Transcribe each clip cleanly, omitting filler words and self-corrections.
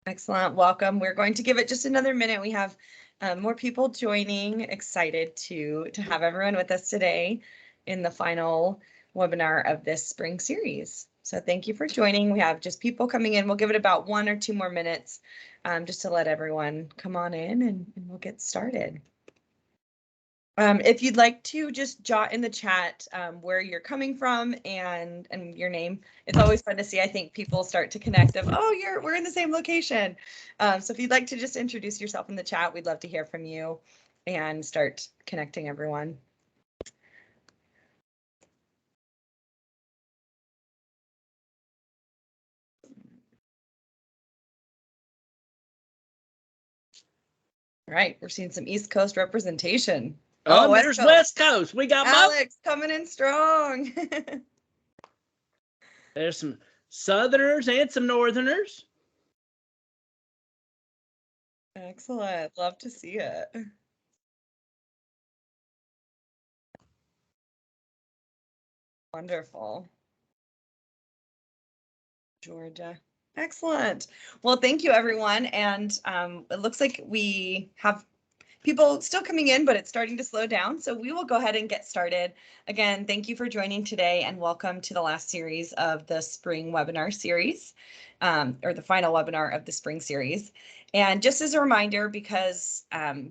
Excellent. Welcome. We're going to give it just another minute. We have more people joining. Excited to have everyone with us today in the final webinar of this spring series. So thank you for joining. We have just people coming in. We'll give it about 1 or 2 more minutes just to let everyone come on in and we'll get started. If you'd like to just jot in the chat where you're coming from and your name, it's always fun to see. I think people start to connect of, oh, we're in the same location. So if you'd like to just introduce yourself in the chat, we'd love to hear from you and start connecting everyone. All right, we're seeing some East Coast representation. Oh, there's West Coast. We got Alex coming in strong. There's some Southerners and some Northerners. Excellent. Love to see it. Wonderful. Georgia. Excellent. Well, thank you, everyone. And it looks like we have people still coming in, but it's starting to slow down. So we will go ahead and get started. Again, thank you for joining today and welcome to the last series of the spring webinar series, or the final webinar of the spring series. And just as a reminder, because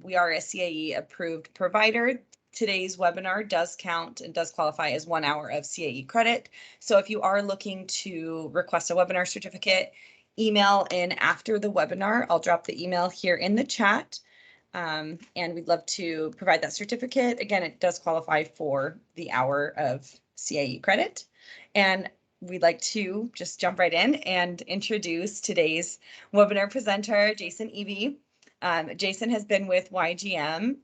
we are a CAE approved provider, today's webinar does count and does qualify as 1 hour of CAE credit. So if you are looking to request a webinar certificate, email in after the webinar. I'll drop the email here in the chat. And we'd love to provide that certificate. Again, it does qualify for the hour of CAE credit. And we'd like to just jump right in and introduce today's webinar presenter, Jason Ebey. Jason has been with YGM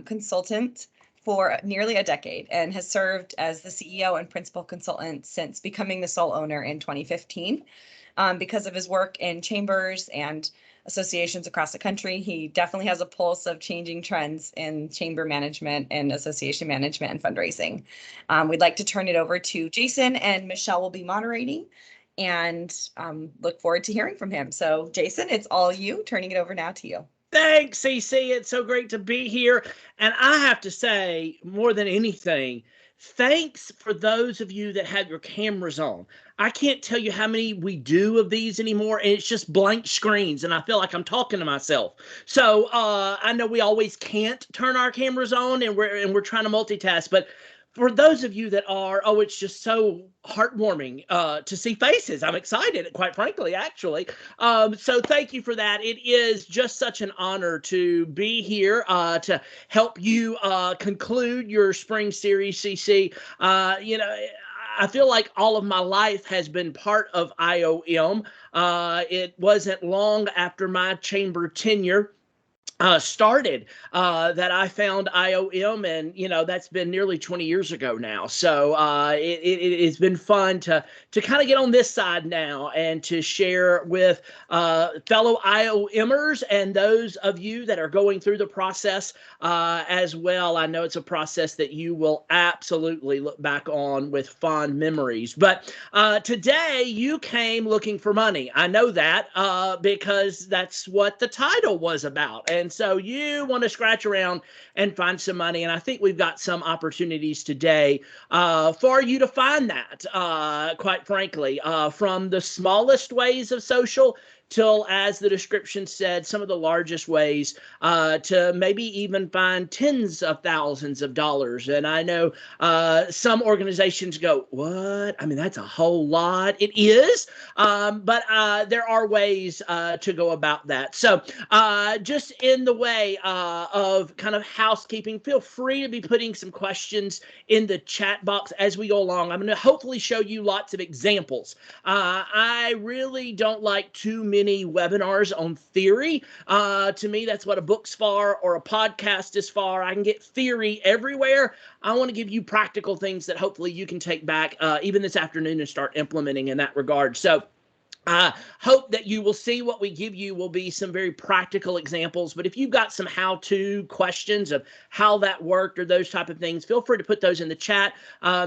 consultant for nearly a decade and has served as the CEO and principal consultant since becoming the sole owner in 2015. Because of his work in chambers and associations across the country, he definitely has a pulse of changing trends in chamber management and association management and fundraising. We'd like to turn it over to Jason, and Michelle will be moderating, and look forward to hearing from him. So Jason, it's all you. Turning it over now to you. Thanks, CC. It's so great to be here. And I have to say, more than anything, thanks for those of you that have your cameras on. I can't tell you how many we do of these anymore, and it's just blank screens, and I feel like I'm talking to myself. So I know we always can't turn our cameras on, and we're trying to multitask, but for those of you that are, it's just so heartwarming to see faces. I'm excited, quite frankly, actually. So thank you for that. It is just such an honor to be here to help you conclude your spring series, CC. I feel like all of my life has been part of IOM. It wasn't long after my chamber tenure started that I found IOM, and that's been nearly 20 years ago now. So it has been fun to kind of get on this side now and to share with fellow IOMers and those of you that are going through the process as well. I know it's a process that you will absolutely look back on with fond memories. But today you came looking for money. I know that because that's what the title was about. And so you want to scratch around and find some money. And I think we've got some opportunities today for you to find that, quite frankly, from the smallest ways of social till, as the description said, some of the largest ways to maybe even find tens of thousands of dollars. And I know some organizations go, what? I mean, that's a whole lot. It is, but there are ways to go about that. So just in the way of kind of housekeeping, feel free to be putting some questions in the chat box as we go along. I'm going to hopefully show you lots of examples. I really don't like too many webinars on theory. To me, that's what a book's for or a podcast is for. I can get theory everywhere. I want to give you practical things that hopefully you can take back even this afternoon and start implementing in that regard. So I hope that you will see what we give you will be some very practical examples. But if you've got some how-to questions of how that worked or those type of things, feel free to put those in the chat.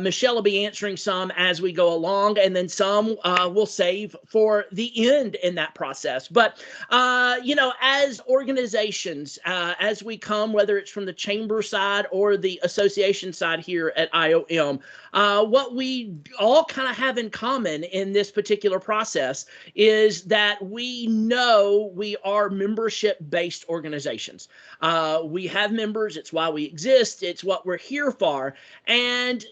Michelle will be answering some as we go along, and then some we'll save for the end in that process. But, as organizations, as we come, whether it's from the chamber side or the association side here at IOM, what we all kind of have in common in this particular process is that we know we are membership-based organizations. We have members. It's why we exist. It's what we're here for. And,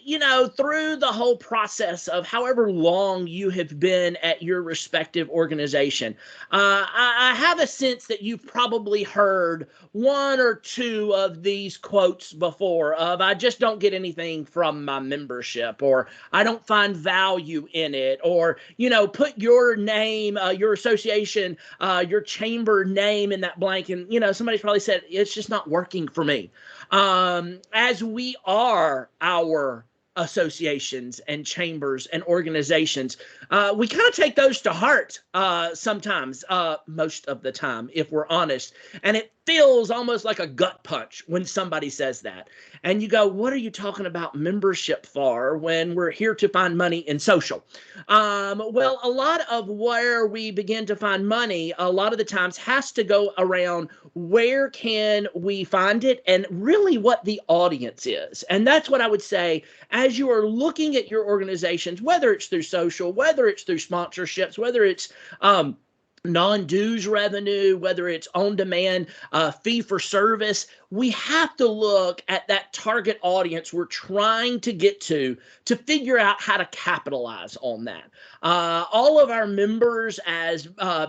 through the whole process of however long you have been at your respective organization, I have a sense that you've probably heard one or two of these quotes before of, I just don't get anything from my membership, or I don't find value in it, or, put your name, your association, your chamber name in that blank. And, somebody's probably said, it's just not working for me. As we are our associations and chambers and organizations, we kind of take those to heart sometimes, most of the time, if we're honest. And it feels almost like a gut punch when somebody says that. And you go, what are you talking about membership for when we're here to find money in social? Well, a lot of where we begin to find money, a lot of the times has to go around where can we find it and really what the audience is. And that's what I would say as you are looking at your organizations, whether it's through social, whether it's through sponsorships, whether it's non-dues revenue, whether it's on-demand fee for service, we have to look at that target audience we're trying to get to figure out how to capitalize on that. All of our members as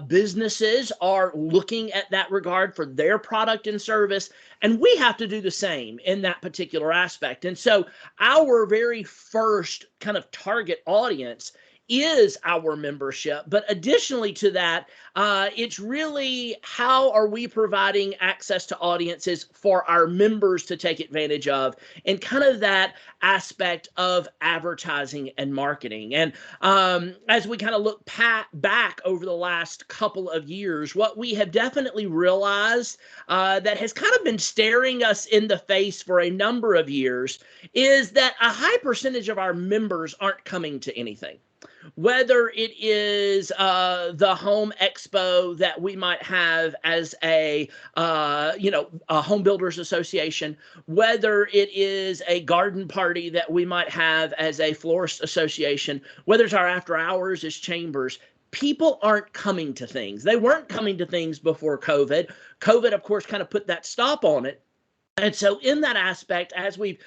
businesses are looking at that regard for their product and service, and we have to do the same in that particular aspect. And so our very first kind of target audience is our membership. But additionally to that, it's really how are we providing access to audiences for our members to take advantage of, and kind of that aspect of advertising and marketing. And as we kind of look back over the last couple of years, what we have definitely realized that has kind of been staring us in the face for a number of years is that a high percentage of our members aren't coming to anything. Whether it is the home expo that we might have as a home builders association, whether it is a garden party that we might have as a florist association, whether it's our after hours as chambers, people aren't coming to things. They weren't coming to things before COVID. COVID, of course, kind of put that stop on it. And so in that aspect, as we've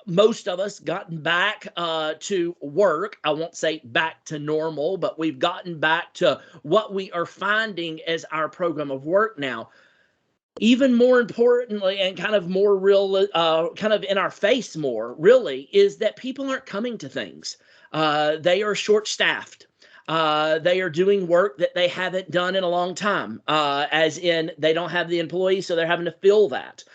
most of us gotten back to work, I won't say back to normal, but we've gotten back to what we are finding as our program of work now. Even more importantly, and kind of more real, kind of in our face more, really, is that people aren't coming to things. They are short-staffed. They are doing work that they haven't done in a long time, as in they don't have the employees, so they're having to fill that.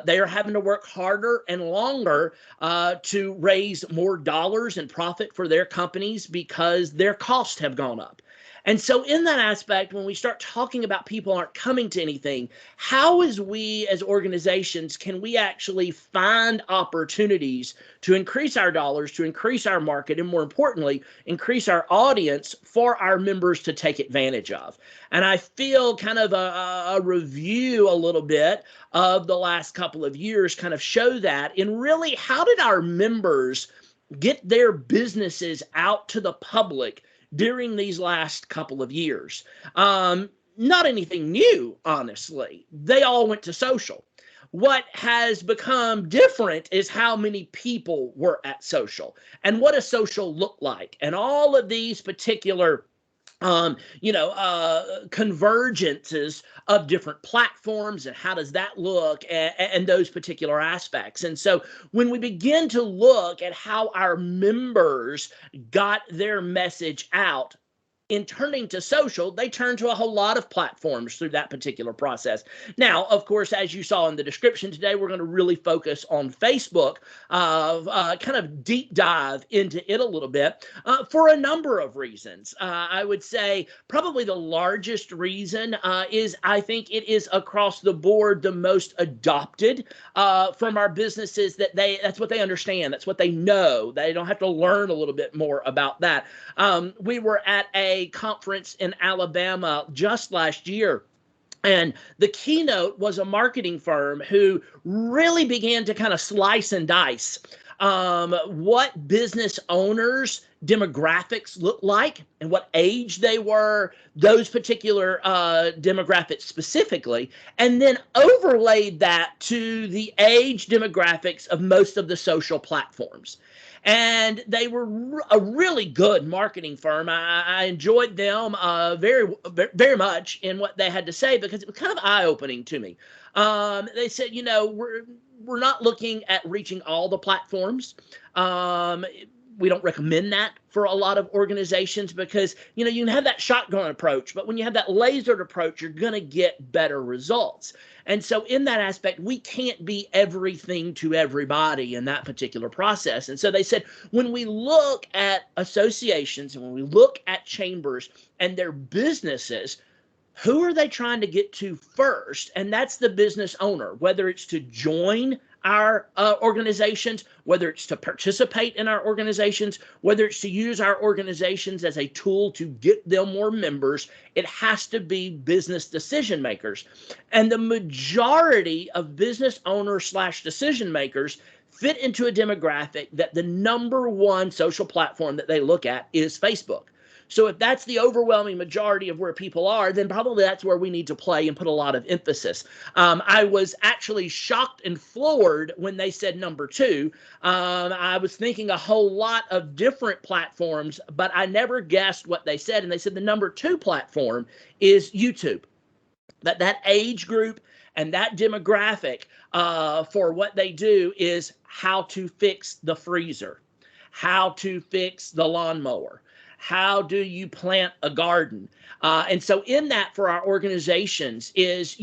They are having to work harder and longer to raise more dollars and profit for their companies because their costs have gone up. And so in that aspect, when we start talking about people aren't coming to anything, how as we as organizations can we actually find opportunities to increase our dollars, to increase our market, and more importantly, increase our audience for our members to take advantage of? And I feel kind of a review a little bit of the last couple of years kind of show that in really how did our members get their businesses out to the public during these last couple of years. Not anything new, honestly. They all went to social. What has become different is how many people were at social and what does social look like, and all of these particular convergences of different platforms and how does that look, and those particular aspects. And so when we begin to look at how our members got their message out, in turning to social, they turn to a whole lot of platforms through that particular process. Now, of course, as you saw in the description today, we're going to really focus on Facebook, kind of deep dive into it a little bit for a number of reasons. I would say probably the largest reason is I think it is across the board the most adopted from our businesses, that's what they understand. That's what they know. They don't have to learn a little bit more about that. We were at a conference in Alabama just last year, and the keynote was a marketing firm who really began to kind of slice and dice what business owners' demographics look like and what age they were, those particular demographics specifically, and then overlaid that to the age demographics of most of the social platforms. And they were a really good marketing firm. I enjoyed them very, very much in what they had to say, because it was kind of eye-opening to me. They said, we're not looking at reaching all the platforms. We don't recommend that for a lot of organizations, because you can have that shotgun approach, but when you have that lasered approach, you're going to get better results. And so in that aspect, we can't be everything to everybody in that particular process. And so they said, when we look at associations and when we look at chambers and their businesses, who are they trying to get to first? And that's the business owner, whether it's to join our organizations, whether it's to participate in our organizations, whether it's to use our organizations as a tool to get them more members. It has to be business decision makers. And the majority of business owners / decision makers fit into a demographic that the number one social platform that they look at is Facebook. So if that's the overwhelming majority of where people are, then probably that's where we need to play and put a lot of emphasis. I was actually shocked and floored when they said number two. I was thinking a whole lot of different platforms, but I never guessed what they said. And they said the number two platform is YouTube. That age group and that demographic for what they do is how to fix the freezer, how to fix the lawnmower, how do you plant a garden? And so in that, for our organizations is,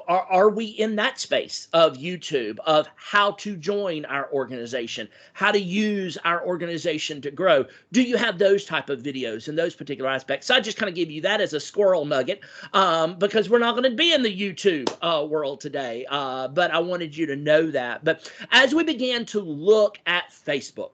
are we in that space of YouTube, of how to join our organization, how to use our organization to grow? Do you have those type of videos and those particular aspects? So I just kind of give you that as a squirrel nugget, because we're not going to be in the YouTube world today. But I wanted you to know that. But as we began to look at Facebook,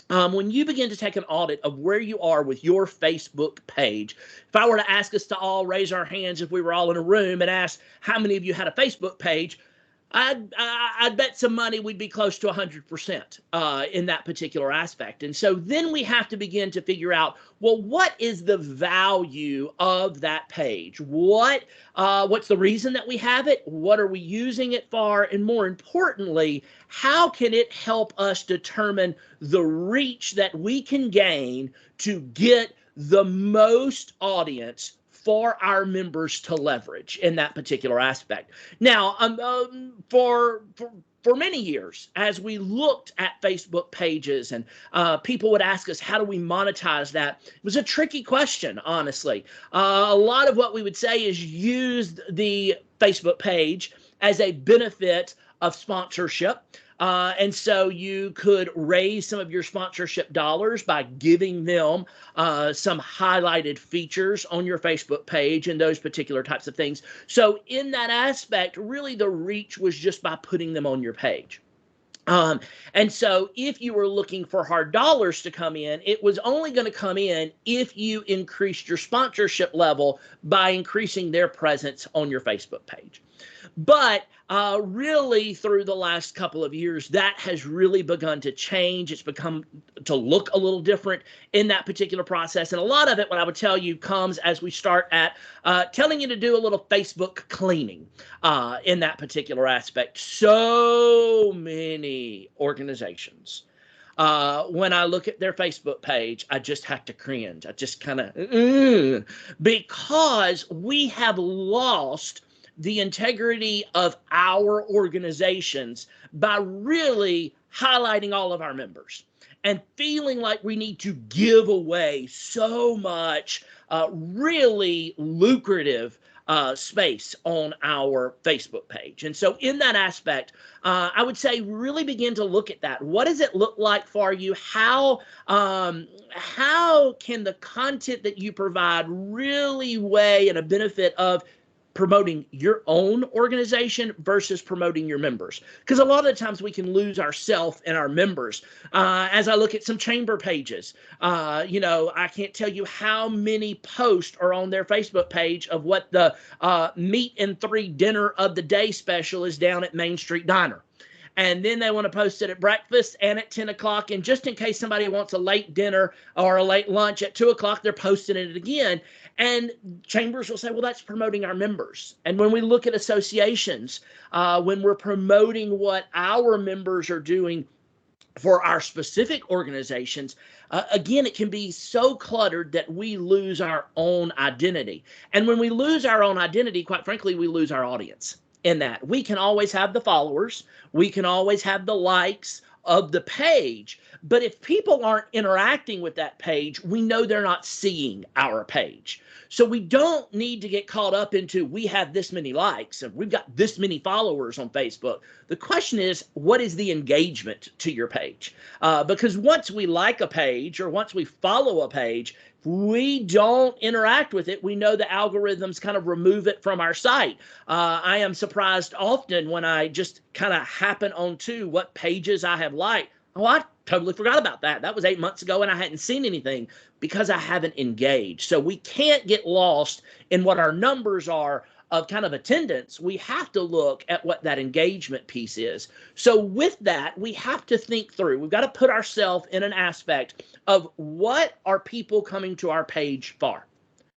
when you begin to take an audit of where you are with your Facebook page, if I were to ask us to all raise our hands, if we were all in a room and ask how many of you had a Facebook page, I'd bet some money we'd be close to 100% in that particular aspect. And so then we have to begin to figure out, well, what is the value of that page? What's the reason that we have it? What are we using it for? And more importantly, how can it help us determine the reach that we can gain to get the most audience for our members to leverage in that particular aspect? Now, for many years, as we looked at Facebook pages and people would ask us, how do we monetize that? It was a tricky question, honestly. A lot of what we would say is use the Facebook page as a benefit of sponsorship. And so you could raise some of your sponsorship dollars by giving them some highlighted features on your Facebook page and those particular types of things. So in that aspect, really the reach was just by putting them on your page. And so if you were looking for hard dollars to come in, it was only going to come in if you increased your sponsorship level by increasing their presence on your Facebook page. But really through the last couple of years, that has really begun to change. It's become to look a little different in that particular process. And a lot of it, what I would tell you, comes as we start at telling you to do a little Facebook cleaning in that particular aspect. So many organizations, when I look at their Facebook page, I just have to cringe. I just kind of, because we have lost the integrity of our organizations by really highlighting all of our members. and feeling like we need to give away so much really lucrative space on our Facebook page. And so in that aspect, I would say really begin to look at that. What does it look like for you? How can the content that you provide really weigh in a benefit of promoting your own organization versus promoting your members? Because a lot of the times we can lose ourselves and our members. As I look at some chamber pages, I can't tell you how many posts are on their Facebook page of what the meat and 3 dinner of the day special is down at Main Street Diner. And then they want to post it at breakfast and at 10 o'clock. And just in case somebody wants a late dinner or a late lunch at 2 o'clock, they're posting it again. And chambers will say, well, that's promoting our members. And when we look at associations, when we're promoting what our members are doing for our specific organizations, again, it can be so cluttered that we lose our own identity. And when we lose our own identity, quite frankly, we lose our audience. In that we can always have the followers, we can always have the likes of the page, but if people aren't interacting with that page, we know they're not seeing our page. So we don't need to get caught up into we have this many likes and we've got this many followers on Facebook. The question is, what is the engagement to your page? Because once we like a page or once we follow a page, we don't interact with it, we know the algorithms kind of remove it from our site. I am surprised often when I just kind of happen onto what pages I have liked. Oh, I totally forgot about that. That was 8 months ago and I hadn't seen anything because I haven't engaged. So we can't get lost in what our numbers are of kind of attendance. We have to look at what that engagement piece is. So with that, we have to think through. We've got to put ourselves in an aspect of what are people coming to our page for?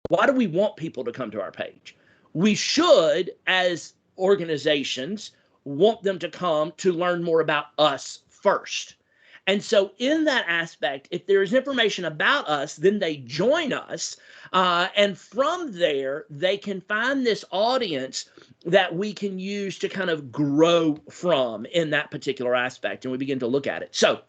Why do we want people to come to our page? We should, as organizations, want them to come to learn more about us first. And so in that aspect, if there is information about us, then they join us. And from there, they can find this audience that we can use to kind of grow from in that particular aspect. And we begin to look at it. So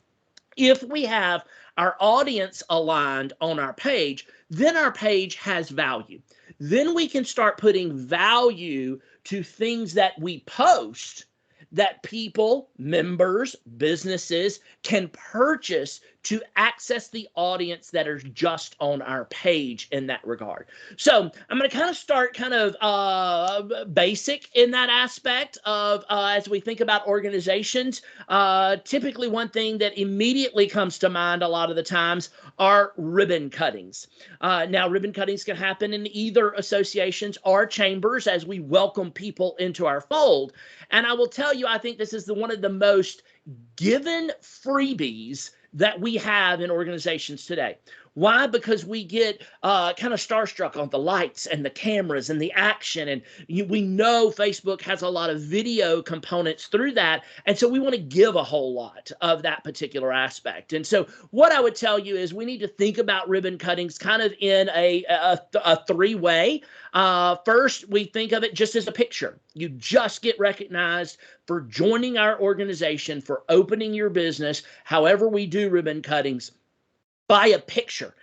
if we have our audience aligned on our page, then our page has value. Then we can start putting value to things that we post that people, members, businesses can purchase to access the audience that are just on our page in that regard. So I'm going to kind of start kind of basic in that aspect of as we think about organizations. Typically one thing that immediately comes to mind a lot of the times are ribbon cuttings. Now ribbon cuttings can happen in either associations or chambers as we welcome people into our fold. And I will tell you, I think this is one of the most given freebies that we have in organizations today. Why? Because we get kind of starstruck on the lights and the cameras and the action. And we know Facebook has a lot of video components through that. And so we want to give a whole lot of that particular aspect. And so what I would tell you is we need to think about ribbon cuttings kind of in a 3-way. First, we think of it just as a picture. You just get recognized for joining our organization, for opening your business, however we do ribbon cuttings, by a picture.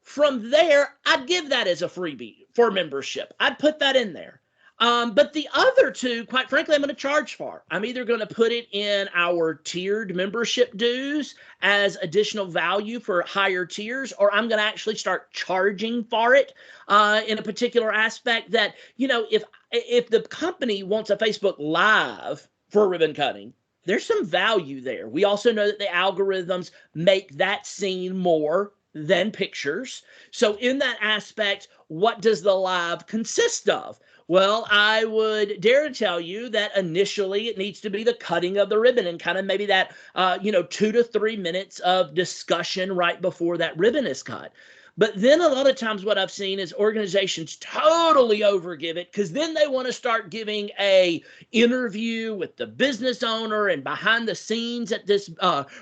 From there, I'd give that as a freebie for membership. I'd put that in there. But the other two, quite frankly, I'm going to charge for. I'm either going to put it in our tiered membership dues as additional value for higher tiers, or I'm going to actually start charging for it in a particular aspect that, if the company wants a Facebook Live for ribbon cutting, there's some value there. We also know that the algorithms make that seen more than pictures. So in that aspect, what does the live consist of? Well, I would dare to tell you that initially it needs to be the cutting of the ribbon and kind of maybe that, 2 to 3 minutes of discussion right before that ribbon is cut. But then a lot of times what I've seen is organizations totally overgive it because then they want to start giving a interview with the business owner and behind the scenes at this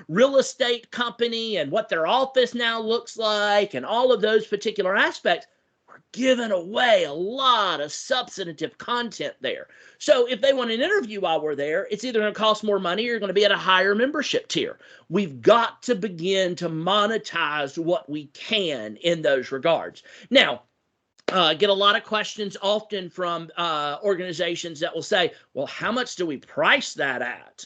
real estate company and what their office now looks like and all of those particular aspects. we're giving away a lot of substantive content there. So if they want an interview while we're there, it's either going to cost more money or you're going to be at a higher membership tier. We've got to begin to monetize what we can in those regards. Now, get a lot of questions often from organizations that will say, well, how much do we price that at?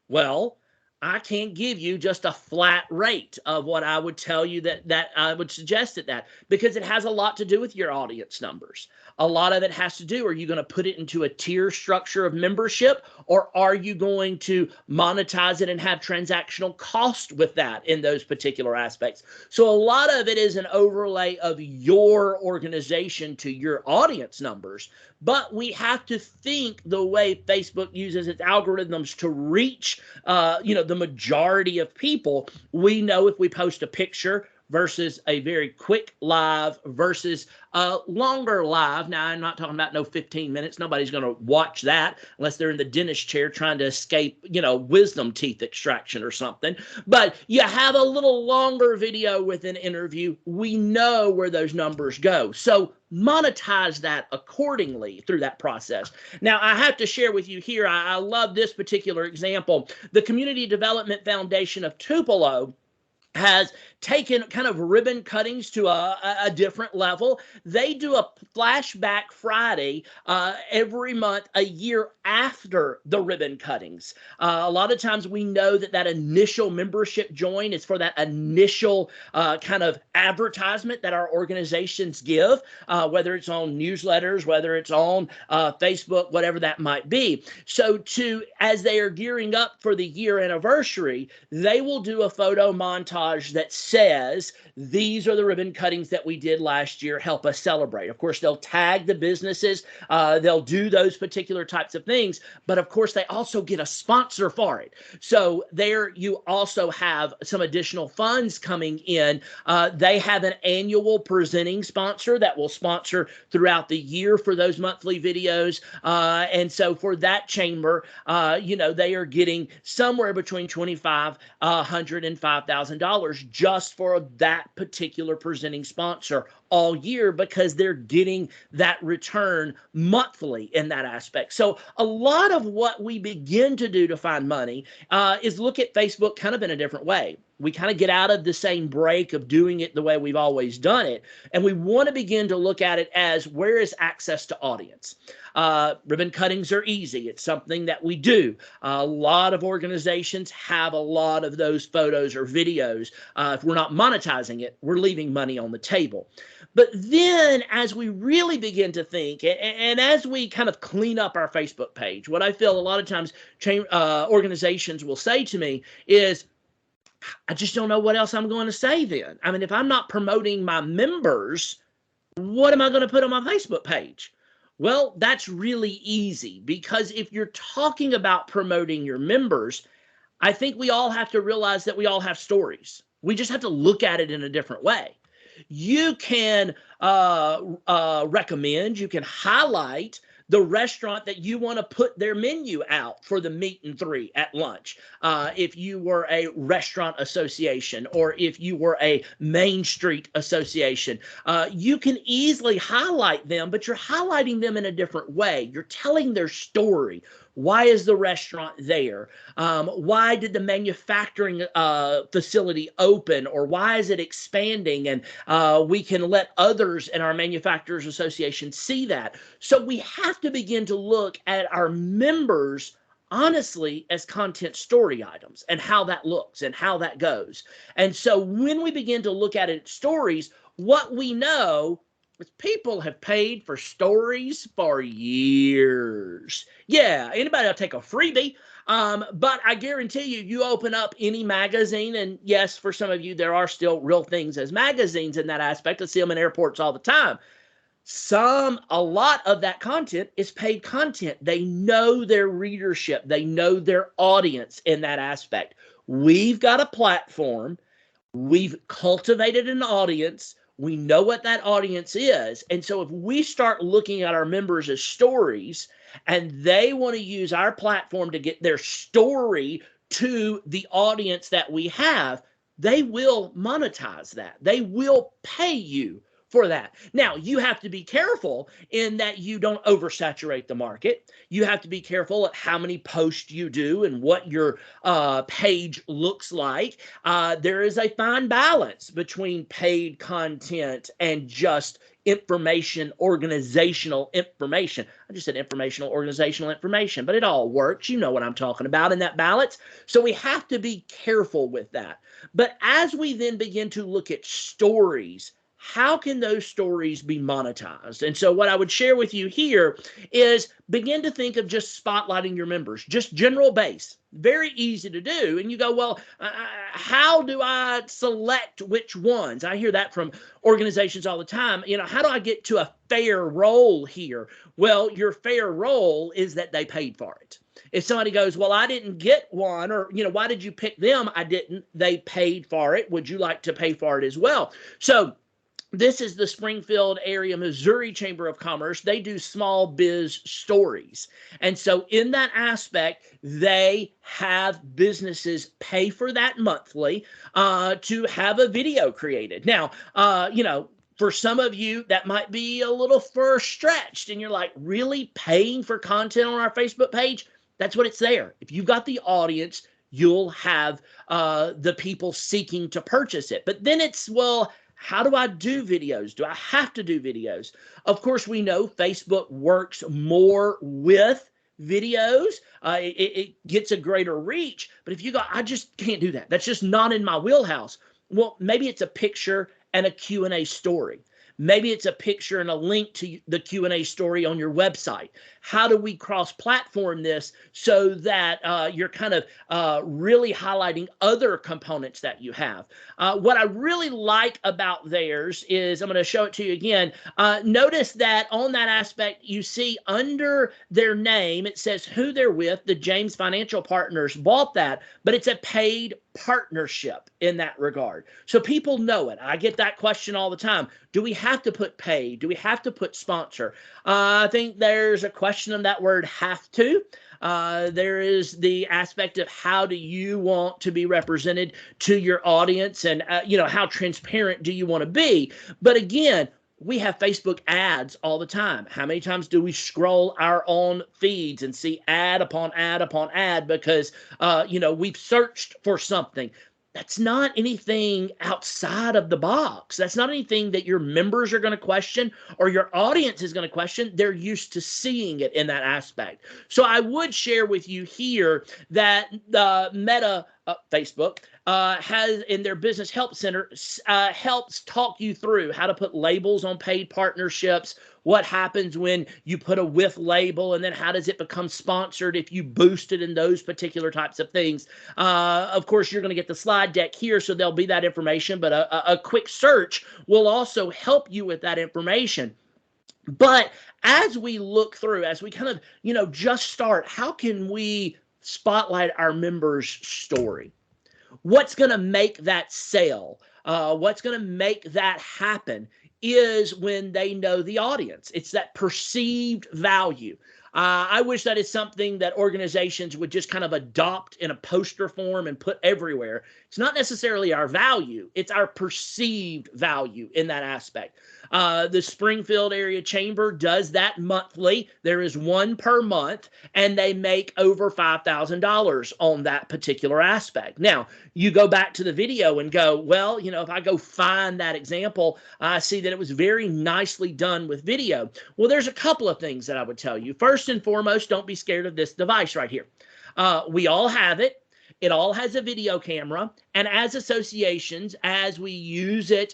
Well, I can't give you just a flat rate of what I would tell you that I would suggest at that, because it has a lot to do with your audience numbers. A lot of it has to do, are you going to put it into a tier structure of membership, or are you going to monetize it and have transactional cost with that in those particular aspects? So a lot of it is an overlay of your organization to your audience numbers. But we have to think the way Facebook uses its algorithms to reach, the majority of people. We know if we post a picture versus a very quick live versus a longer live. Now, I'm not talking about no 15 minutes. Nobody's going to watch that unless they're in the dentist chair trying to escape, wisdom teeth extraction or something. But you have a little longer video with an interview. We know where those numbers go. So monetize that accordingly through that process. Now, I have to share with you here, I love this particular example. The Community Development Foundation of Tupelo has taken kind of ribbon cuttings to a different level. They do a Flashback Friday every month, a year after the ribbon cuttings. A lot of times we know that initial membership join is for that initial kind of advertisement that our organizations give, whether it's on newsletters, whether it's on Facebook, whatever that might be. So as they are gearing up for the year anniversary, they will do a photo montage that says, these are the ribbon cuttings that we did last year. Help us celebrate. Of course, they'll tag the businesses. They'll do those particular types of things. But of course, they also get a sponsor for it. So there you also have some additional funds coming in. They have an annual presenting sponsor that will sponsor throughout the year for those monthly videos. And so for that chamber, they are getting somewhere between $2,500 and $5,000 just for that particular presenting sponsor all year, because they're getting that return monthly in that aspect. So a lot of what we begin to do to find money is look at Facebook kind of in a different way. We kind of get out of the same break of doing it the way we've always done it. And we want to begin to look at it as, where is access to audience? Ribbon cuttings are easy. It's something that we do. A lot of organizations have a lot of those photos or videos. If we're not monetizing it, we're leaving money on the table. But then as we really begin to think, and as we kind of clean up our Facebook page, what I feel a lot of times organizations will say to me is, I just don't know what else I'm going to say then. I mean, if I'm not promoting my members, what am I going to put on my Facebook page? Well, that's really easy, because if you're talking about promoting your members, I think we all have to realize that we all have stories. We just have to look at it in a different way. You can recommend, you can highlight the restaurant that you want to put their menu out for the meet and three at lunch. If you were a restaurant association, or if you were a Main Street association, you can easily highlight them, but you're highlighting them in a different way. You're telling their story. Why is the restaurant there? Why did the manufacturing facility open? Or why is it expanding? And we can let others in our Manufacturers Association see that. So we have to begin to look at our members honestly as content story items, and how that looks and how that goes. And so when we begin to look at it as stories, what we know is people have paid for stories for years. Yeah, anybody will take a freebie. But I guarantee you, you open up any magazine, and yes, for some of you, there are still real things as magazines in that aspect. I see them in airports all the time. A lot of that content is paid content. They know their readership. They know their audience in that aspect. We've got a platform. We've cultivated an audience. We know what that audience is. And so if we start looking at our members as stories, and they want to use our platform to get their story to the audience that we have, they will monetize that. They will pay you for that. Now, you have to be careful in that you don't oversaturate the market. You have to be careful at how many posts you do and what your page looks like. There is a fine balance between paid content and just information, organizational information. I just said informational, organizational information, but it all works. You know what I'm talking about in that balance. So we have to be careful with that. But as we then begin to look at stories, how can those stories be monetized? And so what I would share with you here is begin to think of just spotlighting your members, just general base. Very easy to do. And you go, well, how do I select which ones? I hear that from organizations all the time. How do I get to a fair role here? Well, your fair role is that they paid for it. If somebody goes, well, I didn't get one, or, why did you pick them? I didn't. They paid for it. Would you like to pay for it as well? So this is the Springfield area, Missouri Chamber of Commerce. They do small biz stories. And so in that aspect, they have businesses pay for that monthly to have a video created. Now, for some of you, that might be a little far stretched. And you're like, really paying for content on our Facebook page? That's what it's there. If you've got the audience, you'll have the people seeking to purchase it. But then it's, well, how do I do videos? Do I have to do videos? Of course, we know Facebook works more with videos. It gets a greater reach. But if you go, I just can't do that. That's just not in my wheelhouse. Well, maybe it's a picture and a Q&A story. Maybe it's a picture and a link to the Q&A story on your website. How do we cross-platform this so that you're kind of really highlighting other components that you have? What I really like about theirs is, I'm going to show it to you again. Notice that on that aspect, you see under their name, it says who they're with. The James Financial Partners bought that, but it's a paid partnership in that regard. So people know it. I get that question all the time. Do we have to put pay? Do we have to put sponsor? I think there's a question on that word have to. There is the aspect of how do you want to be represented to your audience, and how transparent do you want to be? But again, we have Facebook ads all the time. How many times do we scroll our own feeds and see ad upon ad upon ad because, we've searched for something? That's not anything outside of the box. That's not anything that your members are going to question or your audience is going to question. They're used to seeing it in that aspect. So I would share with you here that Meta, Facebook, has in their Business Help Center, helps talk you through how to put labels on paid partnerships, what happens when you put a with label, and then how does it become sponsored if you boost it in those particular types of things. Of course, you're going to get the slide deck here, so there'll be that information, but a quick search will also help you with that information. But as we look through, as we kind of, just start, how can we spotlight our members' story? What's going to make that sale? What's going to make that happen is when they know the audience. It's that perceived value. I wish that is something that organizations would just kind of adopt in a poster form and put everywhere. It's not necessarily our value. It's our perceived value in that aspect. The Springfield Area Chamber does that monthly. There is one per month, and they make over $5,000 on that particular aspect. Now, you go back to the video and go, well, if I go find that example, I see that it was very nicely done with video. Well, there's a couple of things that I would tell you. First and foremost, don't be scared of this device right here. We all have it. It all has a video camera, and as associations, as we use it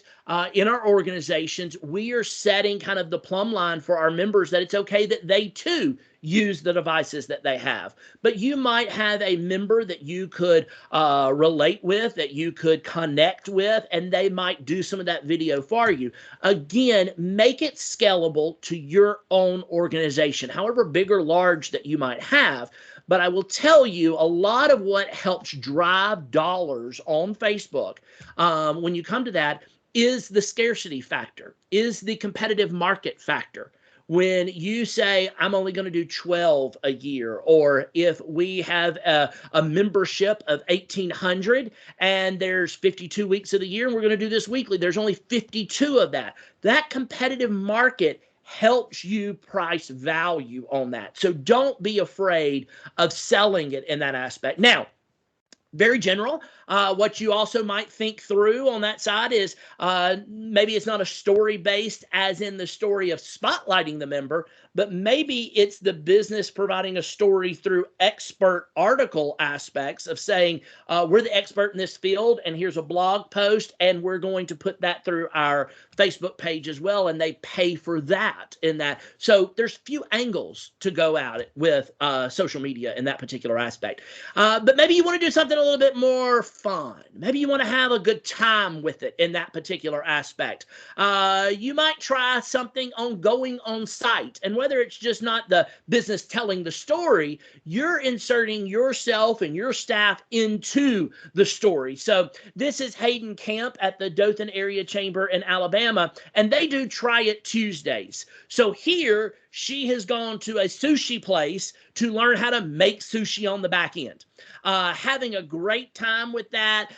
in our organizations, we are setting kind of the plumb line for our members that it's okay that they too use the devices that they have. But you might have a member that you could relate with, that you could connect with, and they might do some of that video for you. Again, make it scalable to your own organization, however big or large that you might have. But I will tell you, a lot of what helps drive dollars on Facebook, when you come to that, is the scarcity factor, is the competitive market factor. when you say, I'm only going to do 12 a year, or if we have a membership of 1,800 and there's 52 weeks of the year and we're going to do this weekly, there's only 52 of that. That competitive market helps you price value on that. So don't be afraid of selling it in that aspect. Now, very general. What you also might think through on that side is maybe it's not a story based as in the story of spotlighting the member, but maybe it's the business providing a story through expert article aspects of saying, we're the expert in this field and here's a blog post and we're going to put that through our Facebook page as well, and they pay for that in that. So there's few angles to go at it with social media in that particular aspect. But maybe you want to do something a little bit more fun. Maybe you want to have a good time with it in that particular aspect. You might try something on going on site, and whether it's just not the business telling the story, you're inserting yourself and your staff into the story. So this is Hayden Camp at the Dothan Area Chamber in Alabama, and they do Try It Tuesdays. So here she has gone to a sushi place to learn how to make sushi on the back end. Having a great time with that.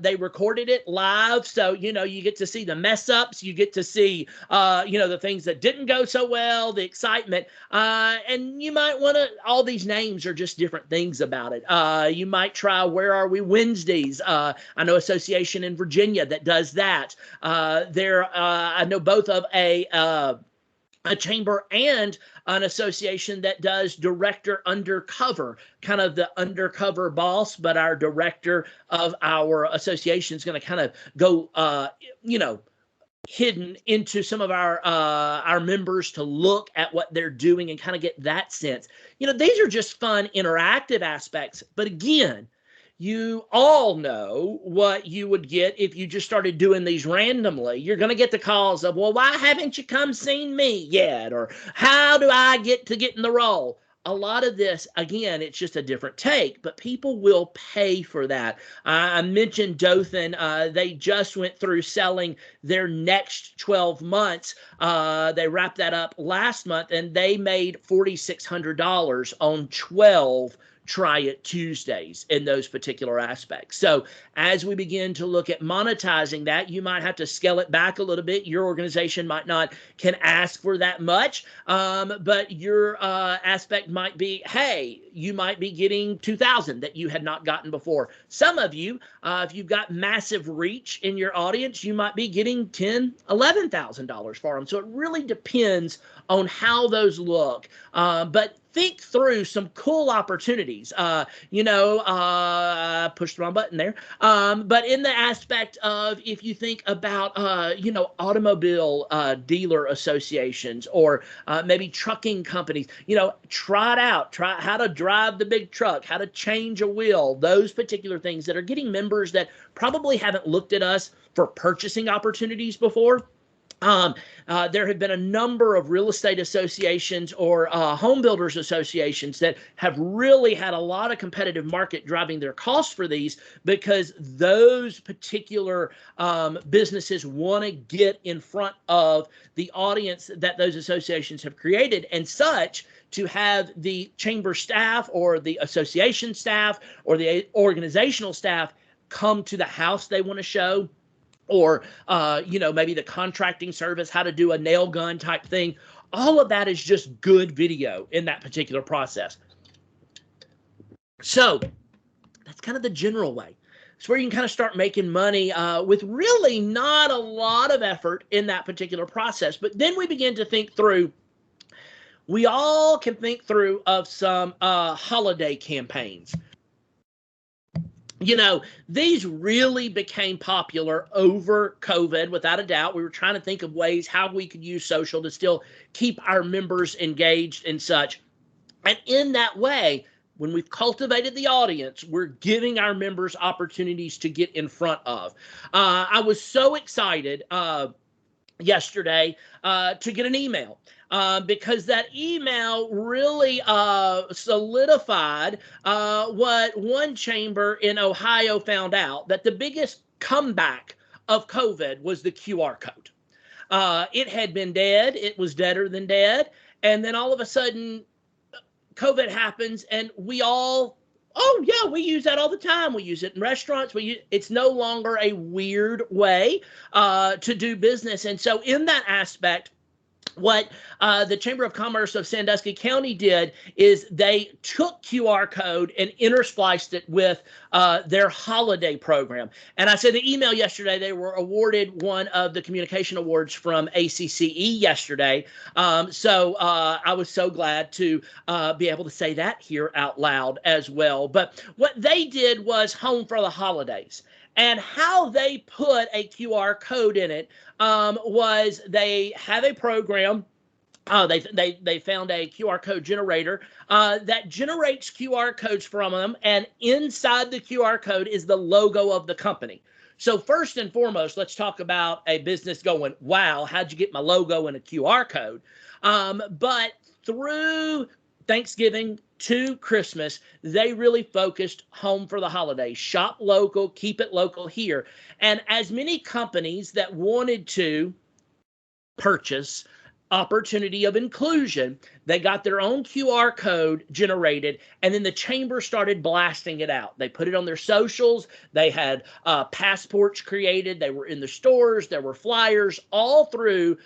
They recorded it live, so you get to see the mess ups, you get to see the things that didn't go so well, the excitement, and you might want to. All these names are just different things about it. You might try Where Are We Wednesdays. I know Association in Virginia that does that. I know both of a chamber and an association that does director undercover, kind of the undercover boss, but our director of our association is going to kind of go, hidden into some of our members to look at what they're doing and kind of get that sense. These are just fun, interactive aspects. But again, you all know what you would get if you just started doing these randomly. You're going to get the calls of, well, why haven't you come seen me yet? Or how do I get in the role? A lot of this, again, it's just a different take, but people will pay for that. I mentioned Dothan. They just went through selling their next 12 months. They wrapped that up last month, and they made $4,600 on 12 Try It Tuesdays in those particular aspects. So as we begin to look at monetizing that, you might have to scale it back a little bit. Your organization might not can ask for that much, but your aspect might be, hey, you might be getting $2,000 that you had not gotten before. Some of you, if you've got massive reach in your audience, you might be getting $10,000, $11,000 for them. So it really depends on how those look. But think through some cool opportunities. Pushed the wrong button there. But in the aspect of, if you think about, automobile dealer associations, or maybe trucking companies, try it out. Try how to drive the big truck, how to change a wheel, those particular things that are getting members that probably haven't looked at us for purchasing opportunities before. There have been a number of real estate associations or home builders associations that have really had a lot of competitive market driving their costs for these, because those particular businesses want to get in front of the audience that those associations have created, and such to have the chamber staff or the association staff or the organizational staff come to the house they want to show, or, maybe the contracting service, how to do a nail gun type thing. All of that is just good video in that particular process. So that's kind of the general way. It's where you can kind of start making money with really not a lot of effort in that particular process. But then we begin to think through, we all can think through of some holiday campaigns. These really became popular over COVID, without a doubt. We were trying to think of ways how we could use social to still keep our members engaged and such. And in that way, when we've cultivated the audience, we're giving our members opportunities to get in front of. I was so excited yesterday to get an email. Because that email really solidified what one chamber in Ohio found out, that the biggest comeback of COVID was the QR code. It had been dead. It was deader than dead. And then all of a sudden, COVID happens, and we all, oh yeah, we use that all the time. We use it in restaurants. It's no longer a weird way to do business. And so in that aspect, what the Chamber of Commerce of Sandusky County did is they took QR code and interspliced it with their holiday program. And I said the email yesterday, they were awarded one of the communication awards from ACCE yesterday. So I was so glad to be able to say that here out loud as well. But what they did was Home for the Holidays. And how they put a QR code in it was they have a program. They found a QR code generator that generates QR codes from them, and inside the QR code is the logo of the company. So first and foremost, let's talk about a business going, wow, how'd you get my logo in a QR code? But through Thanksgiving to Christmas, they really focused Home for the Holidays. Shop local, keep it local here. And as many companies that wanted to purchase opportunity of inclusion, they got their own QR code generated, and then the chamber started blasting it out. They put it on their socials. They had passports created. They were in the stores. There were flyers all through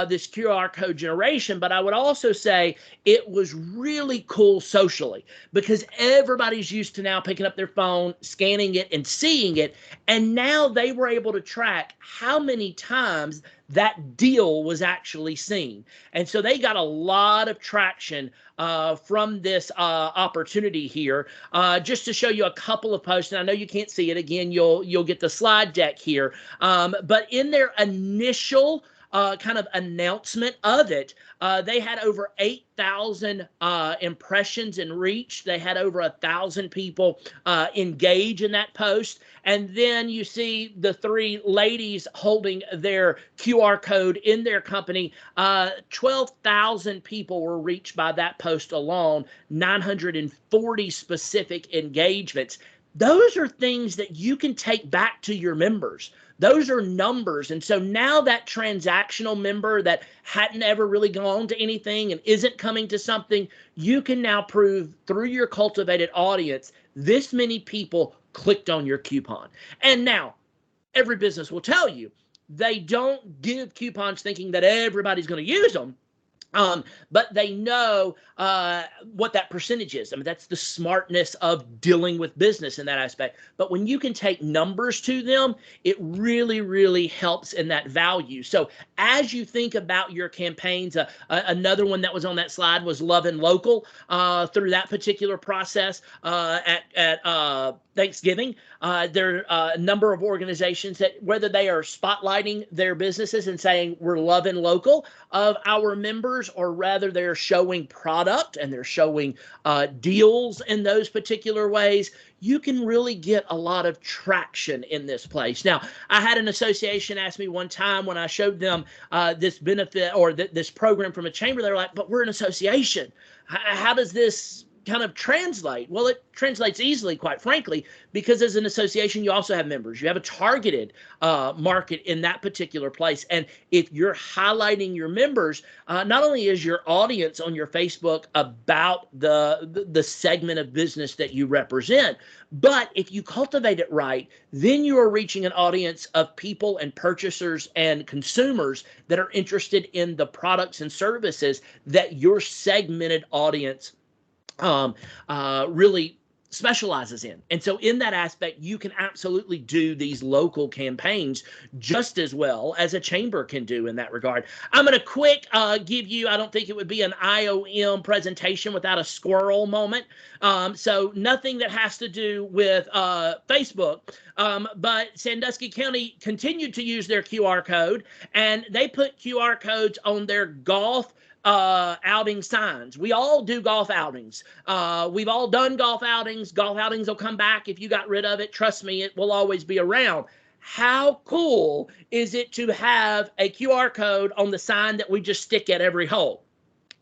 this QR code generation. But I would also say it was really cool socially, because everybody's used to now picking up their phone, scanning it, and seeing it. And now they were able to track how many times that deal was actually seen. And so they got a lot of traction from this opportunity here. Just to show you a couple of posts, and I know you can't see it. Again, you'll get the slide deck here. But in their initial kind of announcement of it, they had over 8,000 impressions and reach. They had over 1,000 people engage in that post. And then you see the three ladies holding their QR code in their company. 12,000 people were reached by that post alone, 940 specific engagements. Those are things that you can take back to your members. Those are numbers. And so now that transactional member that hadn't ever really gone to anything and isn't coming to something, you can now prove through your cultivated audience, this many people clicked on your coupon. And now every business will tell you they don't give coupons thinking that everybody's going to use them. But they know what that percentage is. I mean, that's the smartness of dealing with business in that aspect. But when you can take numbers to them, it really, really helps in that value. So as you think about your campaigns, another one that was on that slide was Love and Local. Through that particular process at Thanksgiving, there are a number of organizations that, whether they are spotlighting their businesses and saying we're loving local of our members, or rather they're showing product and they're showing deals in those particular ways, you can really get a lot of traction in this place. Now, I had an association ask me one time when I showed them this benefit or this program from a chamber, they were like, but we're an association. How does this kind of translate? Well, it translates easily, quite frankly, because as an association, you also have members. You have a targeted market in that particular place. And if you're highlighting your members, not only is your audience on your Facebook about the segment of business that you represent, but if you cultivate it right, then you are reaching an audience of people and purchasers and consumers that are interested in the products and services that your segmented audience really specializes in. And so in that aspect, you can absolutely do these local campaigns just as well as a chamber can do in that regard. I'm going to quick give you, I don't think it would be an IOM presentation without a squirrel moment. So nothing that has to do with Facebook, but Sandusky County continued to use their QR code, and they put QR codes on their golf outing signs. We all do golf outings. We've all done golf outings. Golf outings will come back if you got rid of it. Trust me, it will always be around. How cool is it to have a QR code on the sign that we just stick at every hole?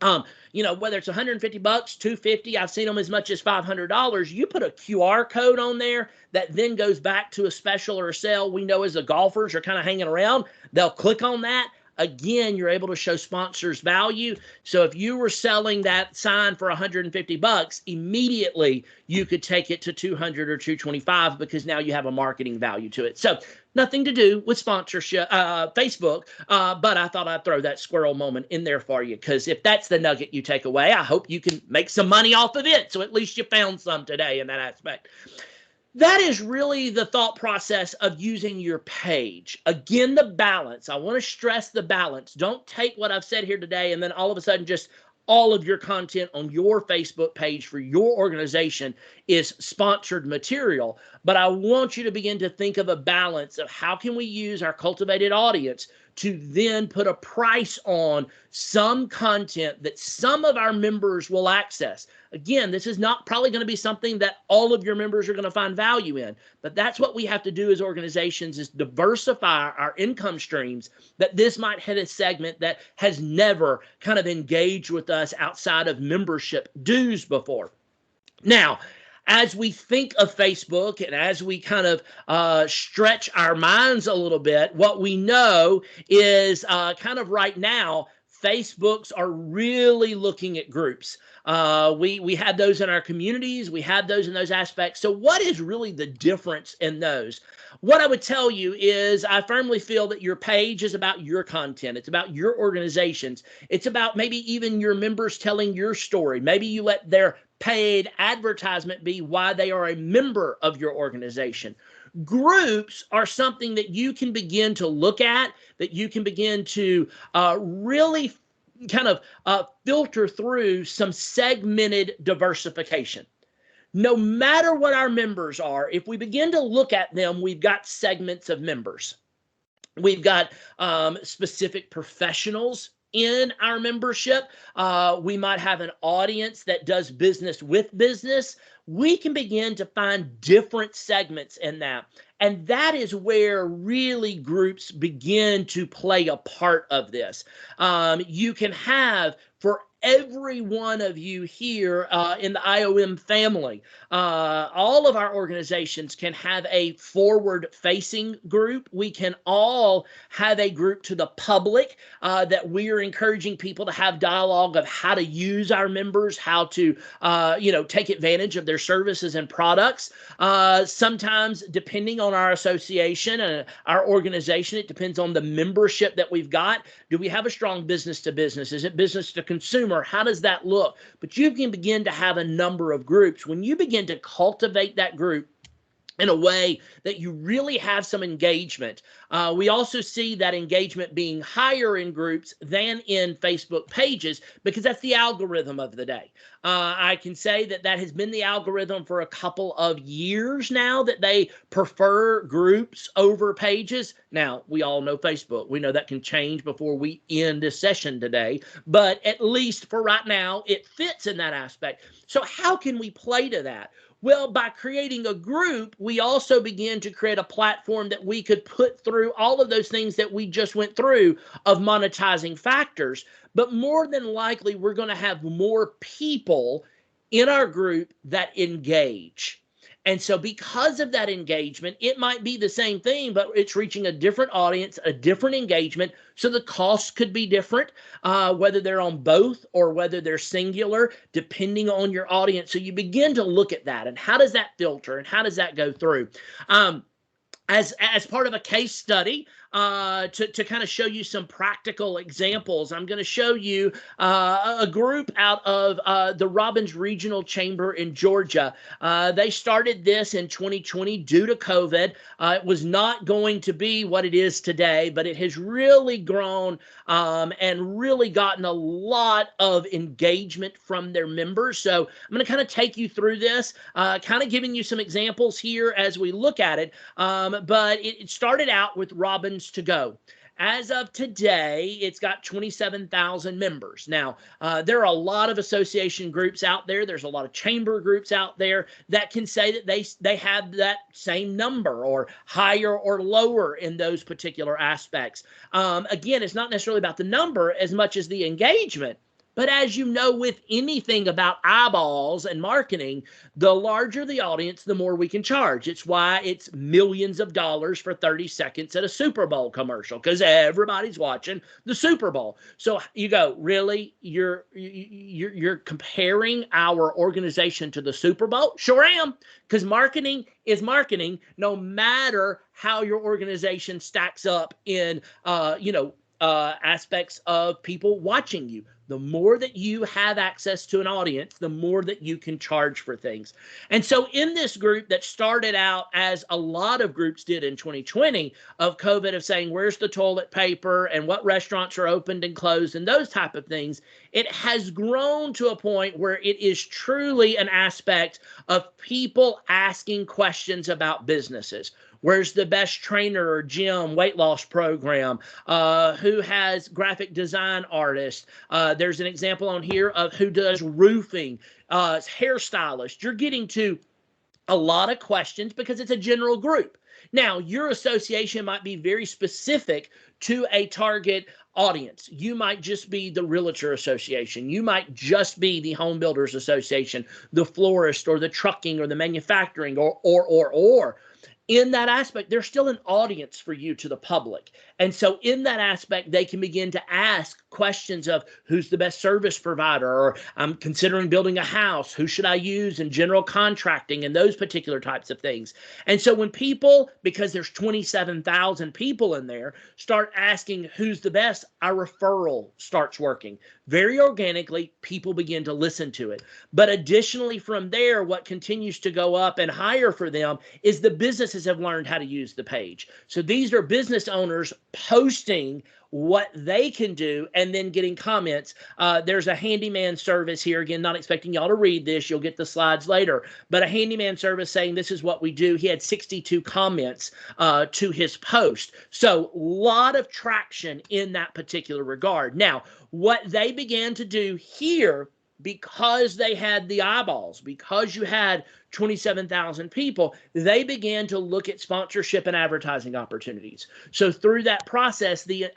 You know, whether it's $150, $250, I've seen them as much as $500. You put a QR code on there that then goes back to a special or a sale we know as the golfers are kind of hanging around. They'll click on that. Again, you're able to show sponsors value. So if you were selling that sign for $150, immediately you could take it to 200 or 225 because now you have a marketing value to it. So nothing to do with sponsorship, Facebook, but I thought I'd throw that squirrel moment in there for you, because if that's the nugget you take away, I hope you can make some money off of it. So at least you found some today in that aspect. That is really the thought process of using your page. Again, the balance. I want to stress the balance. Don't take what I've said here today and then all of a sudden just all of your content on your Facebook page for your organization is sponsored material. But I want you to begin to think of a balance of how can we use our cultivated audience to then put a price on some content that some of our members will access. Again, this is not probably going to be something that all of your members are going to find value in, but that's what we have to do as organizations, is diversify our income streams, that this might hit a segment that has never kind of engaged with us outside of membership dues before. Now, as we think of Facebook and as we kind of stretch our minds a little bit, what we know is kind of right now, Facebooks are really looking at groups. We had those in our communities. We had those in those aspects. So what is really the difference in those? What I would tell you is I firmly feel that your page is about your content. It's about your organizations. It's about maybe even your members telling your story. Maybe you let their paid advertisement be why they are a member of your organization. Groups are something that you can begin to look at, that you can begin to really kind of filter through some segmented diversification. No matter what our members are, if we begin to look at them, we've got segments of members. We've got specific professionals in our membership. We might have an audience that does business with business. We can begin to find different segments in that. And that is where really groups begin to play a part of this. You can have, for every one of you here in the IOM family, all of our organizations can have a forward-facing group. We can all have a group to the public that we are encouraging people to have dialogue of how to use our members, how to take advantage of their services and products. Sometimes, depending on our association and our organization, it depends on the membership that we've got. Do we have a strong business to business? Is it business to consumer? How does that look? But you can begin to have a number of groups. When you begin to cultivate that group in a way that you really have some engagement. We also see that engagement being higher in groups than in Facebook pages, because that's the algorithm of the day. I can say that that has been the algorithm for a couple of years now, that they prefer groups over pages. Now, we all know Facebook. We know that can change before we end this session today, but at least for right now, it fits in that aspect. So how can we play to that? Well, by creating a group, we also begin to create a platform that we could put through all of those things that we just went through of monetizing factors. But more than likely, we're going to have more people in our group that engage. And so because of that engagement, it might be the same thing, but it's reaching a different audience, a different engagement. So the costs could be different, whether they're on both or whether they're singular, depending on your audience. So you begin to look at that, and how does that filter, and how does that go through? As part of a case study, to kind of show you some practical examples, I'm going to show you a group out of the Robbins Regional Chamber in Georgia. They started this in 2020 due to COVID. It was not going to be what it is today, but it has really grown and really gotten a lot of engagement from their members. So I'm going to kind of take you through this, kind of giving you some examples here as we look at it. But it started out with Robbins to Go. As of today, it's got 27,000 members. Now, there are a lot of association groups out there. There's a lot of chamber groups out there that can say that they have that same number or higher or lower in those particular aspects. Again, it's not necessarily about the number as much as the engagement. But as you know, with anything about eyeballs and marketing, the larger the audience, the more we can charge. It's why it's millions of dollars for 30 seconds at a Super Bowl commercial, because everybody's watching the Super Bowl. So you go, really? You're comparing our organization to the Super Bowl? Sure am, because marketing is marketing, no matter how your organization stacks up in aspects of people watching you. The more that you have access to an audience, the more that you can charge for things. And so in this group that started out as a lot of groups did in 2020 of COVID, of saying, where's the toilet paper and what restaurants are opened and closed and those type of things, it has grown to a point where it is truly an aspect of people asking questions about businesses. Where's the best trainer or gym, weight loss program? Who has graphic design artists? There's an example on here of who does roofing, hairstylist. You're getting to a lot of questions because it's a general group. Now, your association might be very specific to a target audience. You might just be the Realtor Association. You might just be the Home Builders Association, the florist, or the trucking, or the manufacturing, or. In that aspect, there's still an audience for you to the public. And so in that aspect, they can begin to ask questions of who's the best service provider, or I'm considering building a house, who should I use in general contracting, and those particular types of things. And so when people, because there's 27,000 people in there, start asking who's the best, our referral starts working. Very organically, people begin to listen to it. But additionally from there, what continues to go up and higher for them is the businesses have learned how to use the page. So these are business owners posting what they can do and then getting comments. There's a handyman service here. Again, not expecting y'all to read this. You'll get the slides later. But a handyman service saying this is what we do. He had 62 comments to his post. So a lot of traction in that particular regard. Now, what they began to do here, because they had the eyeballs, because you had 27,000 people, they began to look at sponsorship and advertising opportunities. So through that process, the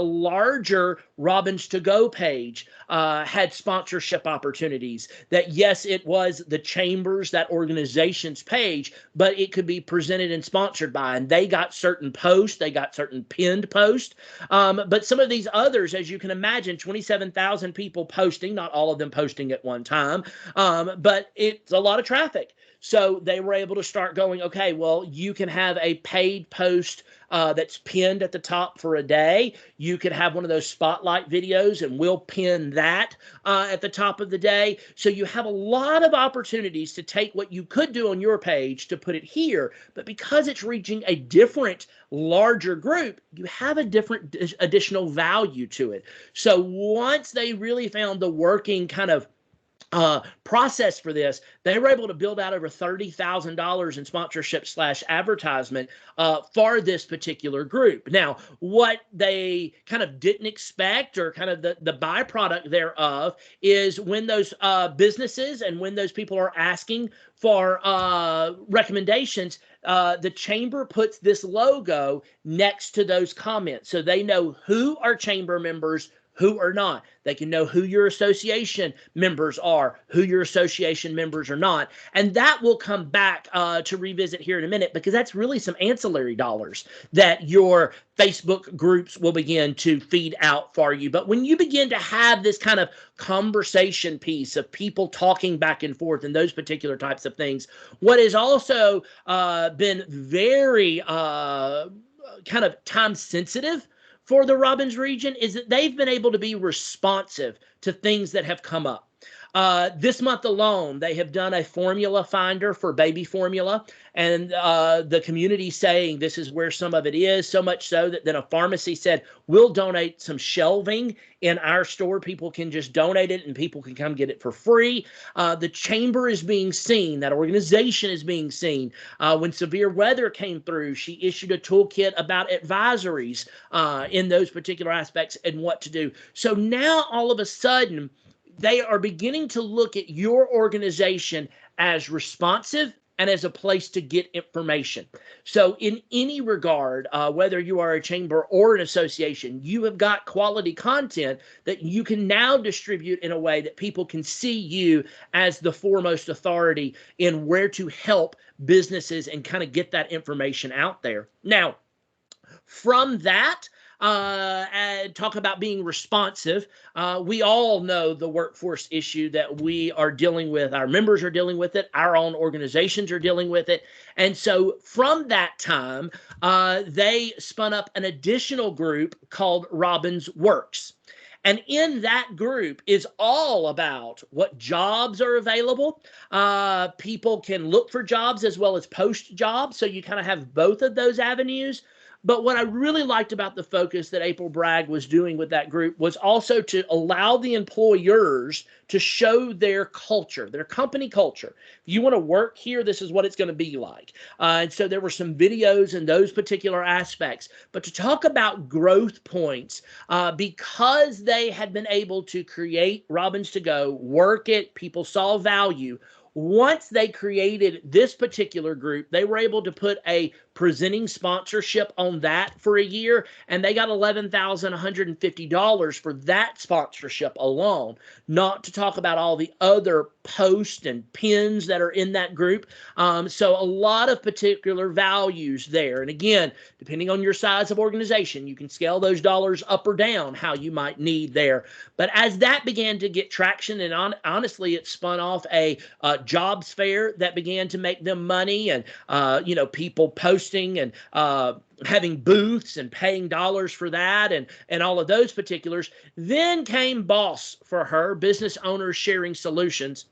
larger Robins to Go page had sponsorship opportunities. That yes, it was the chambers, that organization's page, but it could be presented and sponsored by, and they got certain posts, they got certain pinned posts. But some of these others, as you can imagine, 27,000 people posting, not all of them posting at one time, but it's a lot of traffic. So they were able to start going, okay, well, you can have a paid post that's pinned at the top for a day. You could have one of those spotlight videos, and we'll pin that at the top of the day. So you have a lot of opportunities to take what you could do on your page to put it here. But because it's reaching a different, larger group, you have a different additional value to it. So once they really found the working kind of process for this, they were able to build out over $30,000 in sponsorship / advertisement for this particular group. Now, what they kind of didn't expect, or kind of the byproduct thereof, is when those businesses and when those people are asking for recommendations, the chamber puts this logo next to those comments, so they know who are chamber members, who are not. They can know who your association members are, who your association members are not. And that will come back to revisit here in a minute, because that's really some ancillary dollars that your Facebook groups will begin to feed out for you. But when you begin to have this kind of conversation piece of people talking back and forth and those particular types of things, what has also been very kind of time sensitive for the Robins region is that they've been able to be responsive to things that have come up. This month alone, they have done a formula finder for baby formula, and the community saying this is where some of it is, so much so that then a pharmacy said, we'll donate some shelving in our store. People can just donate it and people can come get it for free. The chamber is being seen. That organization is being seen. When severe weather came through, she issued a toolkit about advisories in those particular aspects and what to do. So now all of a sudden, they are beginning to look at your organization as responsive and as a place to get information. So in any regard, whether you are a chamber or an association, you have got quality content that you can now distribute in a way that people can see you as the foremost authority in where to help businesses and kind of get that information out there. Now, from that, and talk about being responsive. We all know the workforce issue that we are dealing with. Our members are dealing with it. Our own organizations are dealing with it. And so from that time, they spun up an additional group called Robin's Works. And in that group is all about what jobs are available. People can look for jobs as well as post jobs. So you kind of have both of those avenues. But what I really liked about the focus that April Bragg was doing with that group was also to allow the employers to show their culture, their company culture. If you want to work here, this is what it's going to be like. And so there were some videos in those particular aspects. But to talk about growth points, because they had been able to create Robins to Go, work it, people saw value. Once they created this particular group, they were able to put a presenting sponsorship on that for a year, and they got $11,150 for that sponsorship alone, not to talk about all the other posts and pins that are in that group. So a lot of particular values there. And again, depending on your size of organization, you can scale those dollars up or down how you might need there. But as that began to get traction, and honestly, it spun off a jobs fair that began to make them money, and people posting and having booths and paying dollars for that, and all of those particulars. Then came Boss for her, Business Owners Sharing Solutions,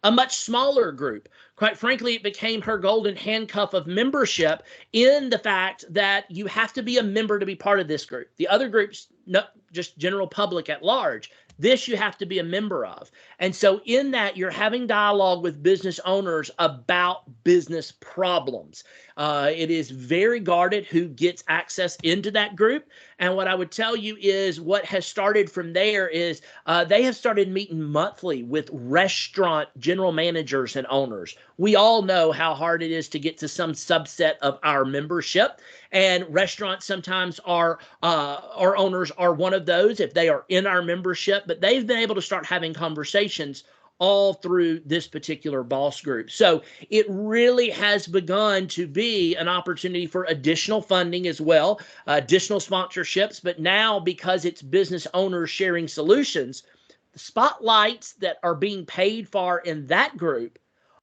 a much smaller group. Quite frankly, it became her golden handcuff of membership in the fact that you have to be a member to be part of this group. The other groups, no, just general public at large. This you have to be a member of. And so in that, you're having dialogue with business owners about business problems. It is very guarded who gets access into that group. And what I would tell you is what has started from there is they have started meeting monthly with restaurant general managers and owners. We all know how hard it is to get to some subset of our membership. And restaurants sometimes our owners are one of those if they are in our membership, but they've been able to start having conversations all through this particular Boss group. So it really has begun to be an opportunity for additional funding as well, additional sponsorships. But now, because it's business owners sharing solutions, the spotlights that are being paid for in that group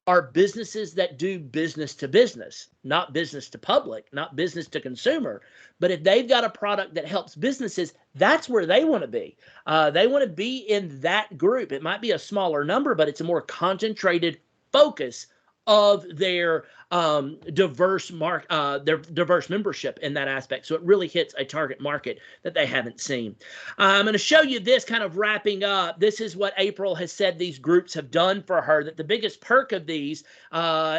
are businesses that do business to business, not business to public, not business to consumer. But if they've got a product that helps businesses, that's where they want to be. They want to be in that group. It might be a smaller number, but it's a more concentrated focus of their diverse membership in that aspect. So it really hits a target market that they haven't seen. I'm going to show you this kind of wrapping up. This is what April has said these groups have done for her, that the biggest perk of these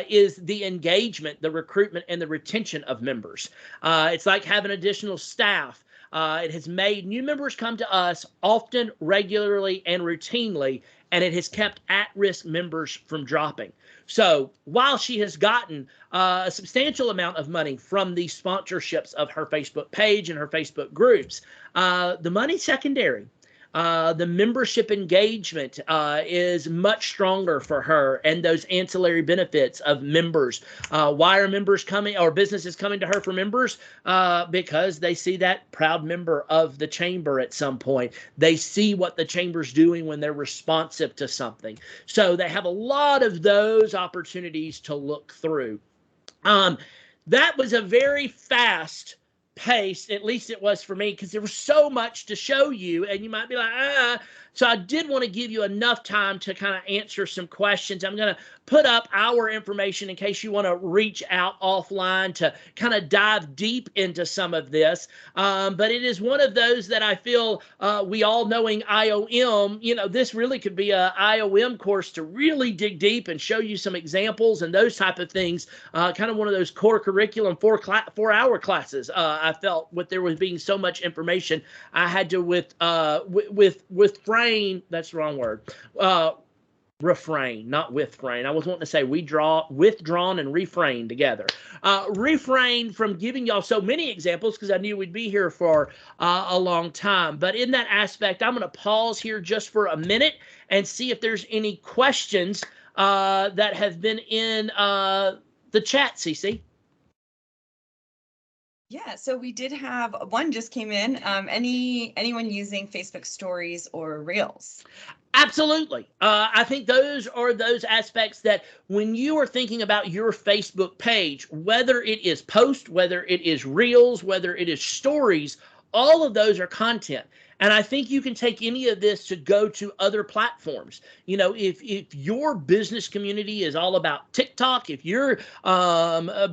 is the engagement, the recruitment, and the retention of members. It's like having additional staff. It has made new members come to us often, regularly, and routinely, and it has kept at-risk members from dropping. So while she has gotten a substantial amount of money from the sponsorships of her Facebook page and her Facebook groups, the money's secondary. The membership engagement is much stronger for her, and those ancillary benefits of members. Why are members coming, or businesses coming to her for members? Because they see that proud member of the chamber at some point. They see what the chamber's doing when they're responsive to something. So they have a lot of those opportunities to look through. That was a very fast pace, at least it was for me, because there was so much to show you, and you might be like, So I did want to give you enough time to kind of answer some questions. I'm going to put up our information in case you want to reach out offline to kind of dive deep into some of this. But it is one of those that I feel we all knowing IOM, this really could be a IOM course to really dig deep and show you some examples and those type of things. Kind of one of those core curriculum 4-hour classes. I felt with there was being so much information, I had to refrain, that's the wrong word, refrain, not withrain. I was wanting to say withdrawn and refrain together. Refrain from giving y'all so many examples because I knew we'd be here for a long time. But in that aspect, I'm going to pause here just for a minute and see if there's any questions that have been in the chat, Cece. Yeah, so we did have one just came in. Anyone using Facebook stories or reels? Absolutely. I think those are those aspects that when you are thinking about your Facebook page, whether it is post, whether it is reels, whether it is stories, all of those are content. And I think you can take any of this to go to other platforms. You know, if your business community is all about TikTok, if your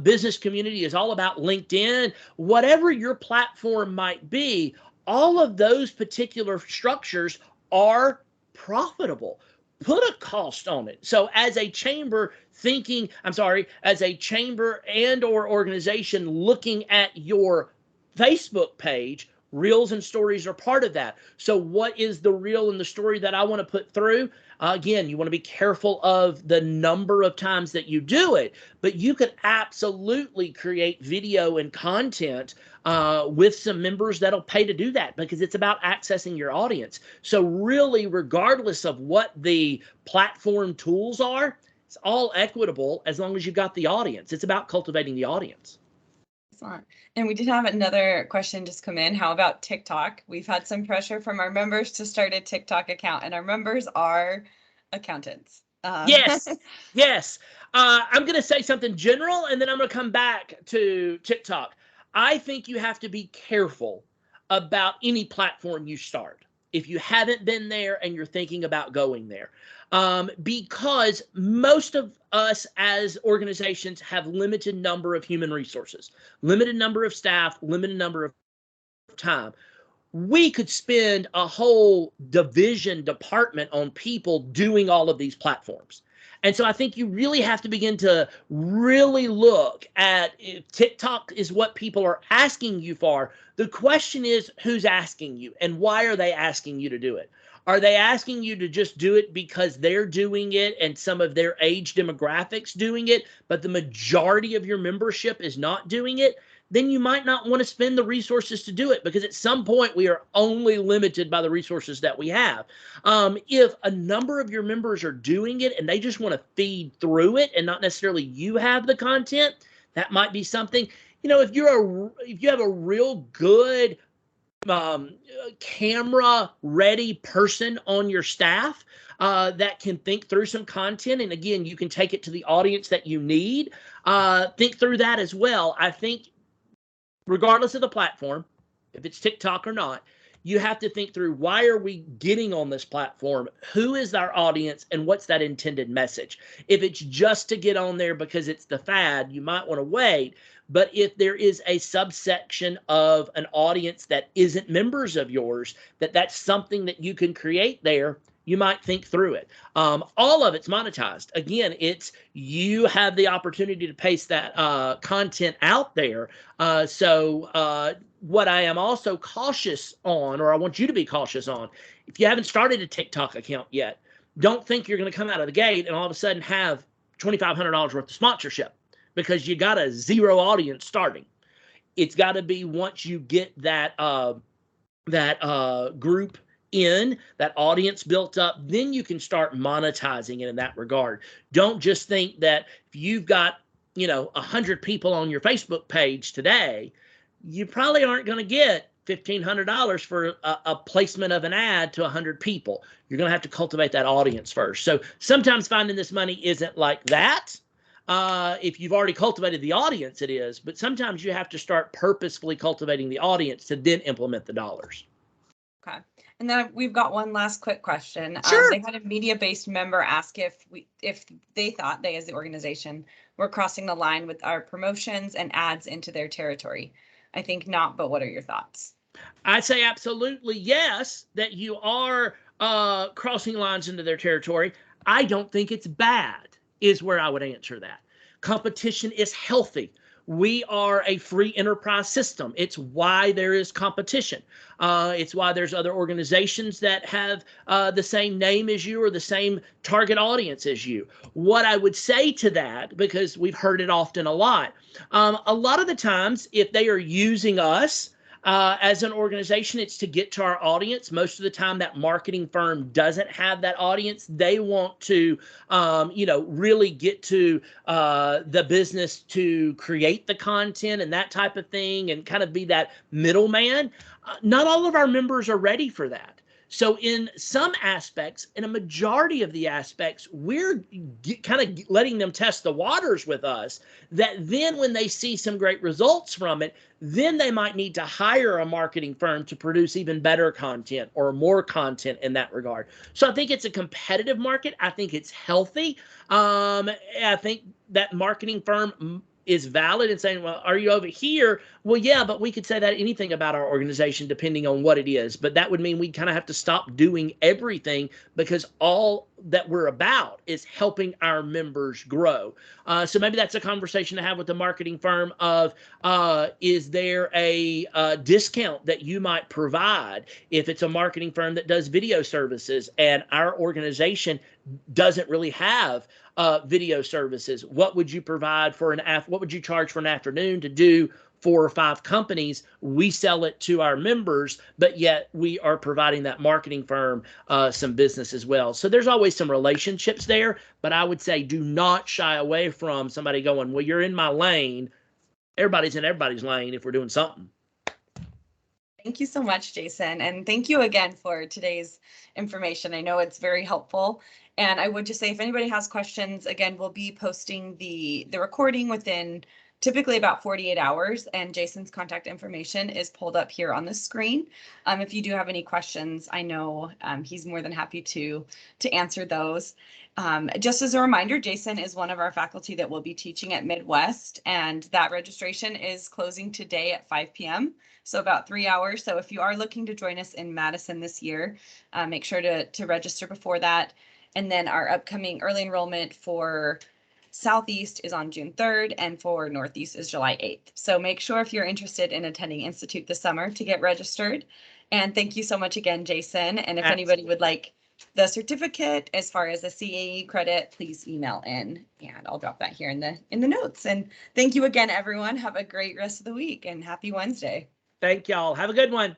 business community is all about LinkedIn, whatever your platform might be, all of those particular structures are profitable. Put a cost on it. So as a chamber as a chamber and or organization looking at your Facebook page, reels and stories are part of that. So what is the reel and the story that I want to put through? Again, you want to be careful of the number of times that you do it, but you could absolutely create video and content with some members that'll pay to do that because it's about accessing your audience. So really, regardless of what the platform tools are, it's all equitable as long as you've got the audience. It's about cultivating the audience. Excellent. And we did have another question just come in. How about TikTok? We've had some pressure from our members to start a TikTok account, and our members are accountants. Yes, yes. I'm going to say something general, and then I'm going to come back to TikTok. I think you have to be careful about any platform you start if you haven't been there and you're thinking about going there. Because most of us as organizations have limited number of human resources, limited number of staff, limited number of time. We could spend a whole department on people doing all of these platforms. And so I think you really have to begin to really look at if TikTok is what people are asking you for. The question is, who's asking you and why are they asking you to do it? Are they asking you to just do it because they're doing it and some of their age demographics doing it, but the majority of your membership is not doing it? Then you might not want to spend the resources to do it because at some point we are only limited by the resources that we have. If a number of your members are doing it and they just want to feed through it and not necessarily you have the content, that might be something. You know, if you have a real good camera ready person on your staff that can think through some content, and again, you can take it to the audience that you need, think through that as well. I think regardless of the platform, if it's TikTok or not, you have to think through why are we getting on this platform? Who is our audience and what's that intended message? If it's just to get on there because it's the fad, you might want to wait. But if there is a subsection of an audience that isn't members of yours, that's something that you can create there, you might think through it. All of it's monetized. Again, it's you have the opportunity to paste that content out there. So what I am also cautious on, or I want you to be cautious on, if you haven't started a TikTok account yet, don't think you're going to come out of the gate and all of a sudden have $2,500 worth of sponsorship because you got a zero audience starting. It's got to be once you get that group in, that audience built up, then you can start monetizing it in that regard. Don't just think that if you've got 100 people on your Facebook page today, you probably aren't going to get $1,500 for a placement of an ad to 100 people. You're going to have to cultivate that audience first. So sometimes finding this money isn't like that. If you've already cultivated the audience, it is. But sometimes you have to start purposefully cultivating the audience to then implement the dollars. Okay. And then we've got one last quick question. Sure. They had a media-based member ask if they thought they as the organization were crossing the line with our promotions and ads into their territory. I think not, but what are your thoughts? I say absolutely yes, that you are crossing lines into their territory. I don't think it's bad, is where I would answer that. Competition is healthy. We are a free enterprise system. It's why there is competition. It's why there's other organizations that have the same name as you or the same target audience as you. What I would say to that, because we've heard it often a lot of the times, if they are using us as an organization, it's to get to our audience. Most of the time, that marketing firm doesn't have that audience. They want to, really get to the business to create the content and that type of thing, and kind of be that middleman. Not all of our members are ready for that. So in some aspects, in a majority of the aspects, we're kind of letting them test the waters with us, that then when they see some great results from it, then they might need to hire a marketing firm to produce even better content or more content in that regard. So I think it's a competitive market. I think it's healthy. I think that marketing firm is valid in saying, well, are you over here? Well, yeah, but we could say that anything about our organization depending on what it is. But that would mean we kind of have to stop doing everything, because all that we're about is helping our members grow. So maybe that's a conversation to have with the marketing firm of, is there a discount that you might provide if it's a marketing firm that does video services and our organization doesn't really have video services? What would you provide for what would you charge for an afternoon to do 4 or 5 companies? We sell it to our members, but yet we are providing that marketing firm some business as well. So there's always some relationships there, but I would say do not shy away from somebody going, well, you're in my lane. Everybody's in everybody's lane if we're doing something. Thank you so much, Jason. And thank you again for today's information. I know it's very helpful. And I would just say, if anybody has questions, again, we'll be posting the recording within typically about 48 hours, and Jason's contact information is pulled up here on the screen. If you do have any questions, I know he's more than happy to answer those. Just as a reminder, Jason is one of our faculty that will be teaching at Midwest, and that registration is closing today at 5 p.m. So about 3 hours. So if you are looking to join us in Madison this year, make sure to register before that. And then our upcoming early enrollment for Southeast is on June 3rd, and for Northeast is July 8th. So make sure, if you're interested in attending Institute this summer, to get registered. And thank you so much again, Jason. And if anybody would like the certificate as far as the CAE credit, please email in, and I'll drop that here in the notes. And thank you again, everyone. Have a great rest of the week, and happy Wednesday. Thank y'all. Have a good one.